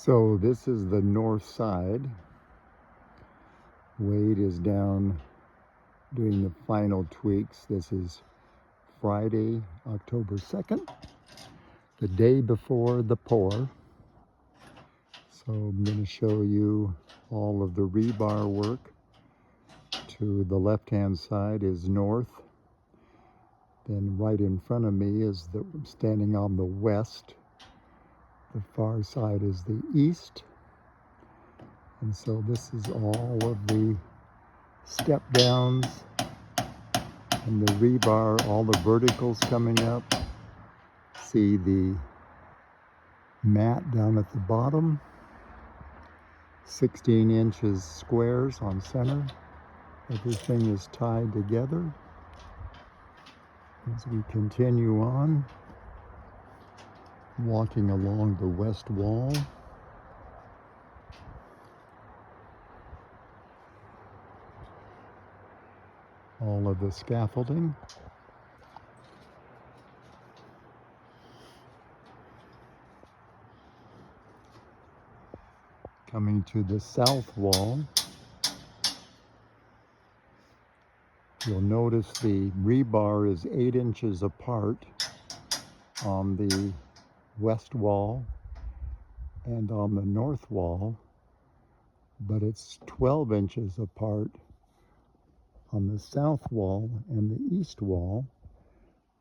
So this is the north side. Wade is down doing the final tweaks. This is Friday, October 2nd, the day before the pour. So I'm going to show you all of the rebar work. To the left-hand side is north. Then right in front of me is standing on the west. The far side is the east. And so this is all of the step downs and the rebar, all the verticals coming up. See the mat down at the bottom, 16 inches squares on center. Everything is tied together. As we continue on, walking along the west wall, all of the scaffolding. Coming to the south wall, you'll notice the rebar is 8 inches apart on the west wall and on the north wall, but it's 12 inches apart on the south wall and the east wall.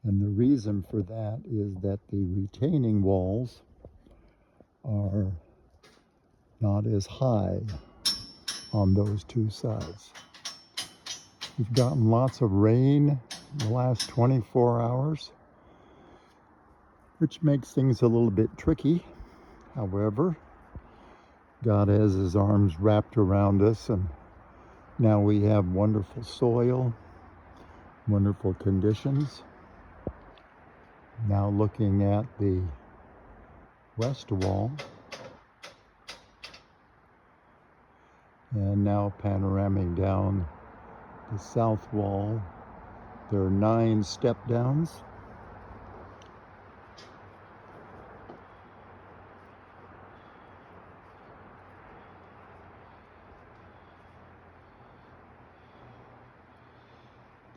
And the reason for that is that the retaining walls are not as high on those two sides. We've gotten lots of rain in the last 24 hours, which makes things a little bit tricky. However, God has his arms wrapped around us, and now we have wonderful soil, wonderful conditions. Now looking at the west wall, and now panoramic down the south wall. There are 9 step downs.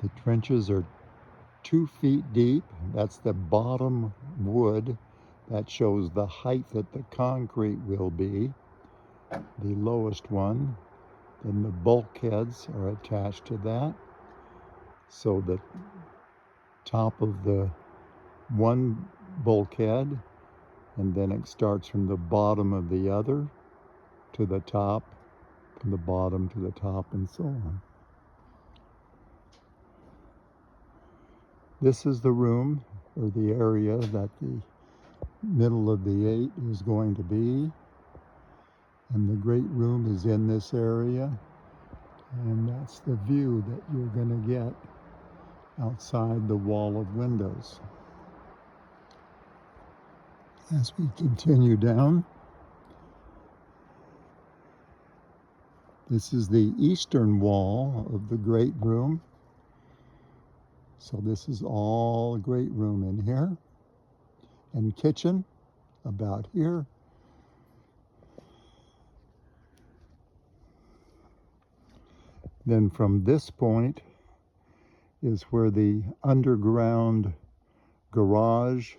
The trenches are 2 feet deep. That's the bottom wood. That shows the height that the concrete will be, the lowest one. Then the bulkheads are attached to that. So the top of the one bulkhead, and then it starts from the bottom of the other to the top, from the bottom to the top, and so on. This is the room, or the area, that the middle of the 8 is going to be. And the great room is in this area. And that's the view that you're going to get outside the wall of windows. As we continue down, this is the eastern wall of the great room. So this is all great room in here, and kitchen about here. Then from this point is where the underground garage.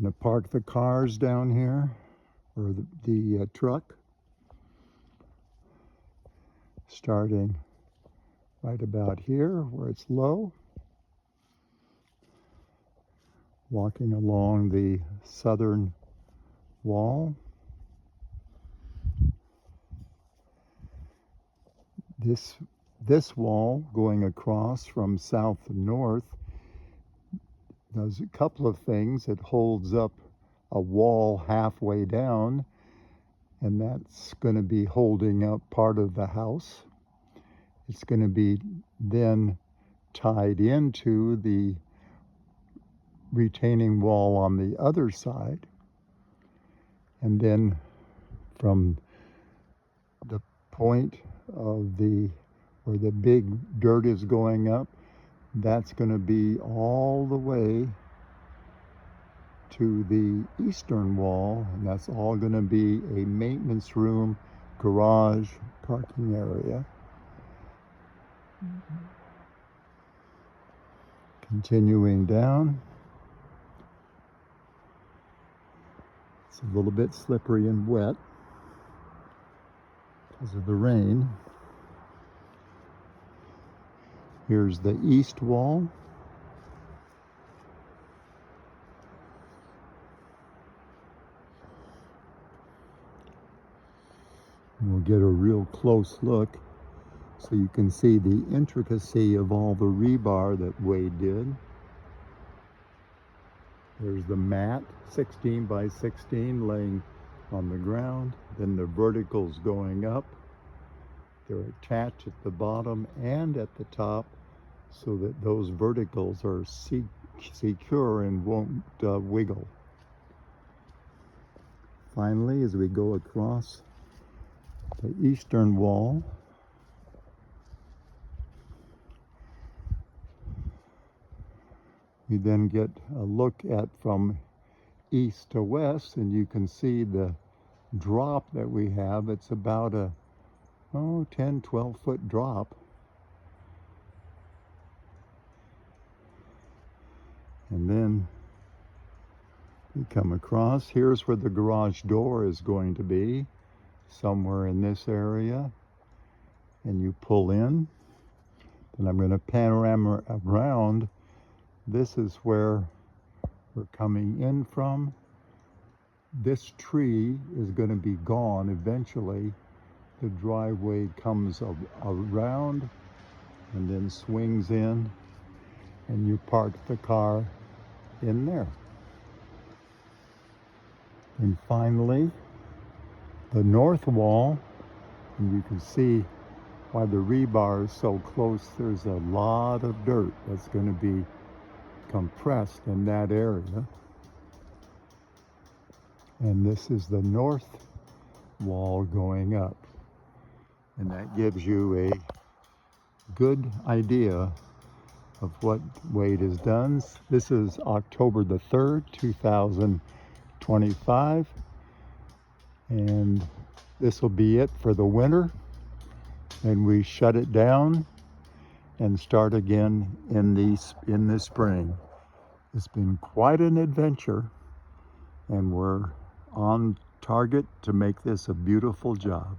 Going to park the cars down here, or the truck, starting right about here where it's low, walking along the southern wall. This wall going across from south to north does a couple of things. It holds up a wall halfway down, and that's going to be holding up part of the house. It's going to be then tied into the retaining wall on the other side. And then from the point of where the big dirt is going up, that's going to be all the way to the eastern wall, and that's all going to be a maintenance room, garage, parking area. Continuing down, it's a little bit slippery and wet because of the rain. Here's the east wall. And we'll get a real close look so you can see the intricacy of all the rebar that Wade did. There's the mat, 16 by 16, laying on the ground. Then the verticals going up. They're attached at the bottom and at the top so that those verticals are secure and won't wiggle. Finally, as we go across the eastern wall, we then get a look at from east to west, and you can see the drop that we have. It's about a 10, 12 foot drop. And then we come across, here's where the garage door is going to be, somewhere in this area. And you pull in, and I'm going to panorama around. This is where we're coming in from. This tree is going to be gone eventually. The driveway comes around and then swings in, and you park the car in there. And finally, the north wall, and you can see why the rebar is so close. There's a lot of dirt that's going to be compressed in that area. And this is the north wall going up. And that gives you a good idea of what Wade has done. This is October the 3rd, 2025. And this will be it for the winter. And we shut it down and start again in the spring. It's been quite an adventure, and we're on target to make this a beautiful job.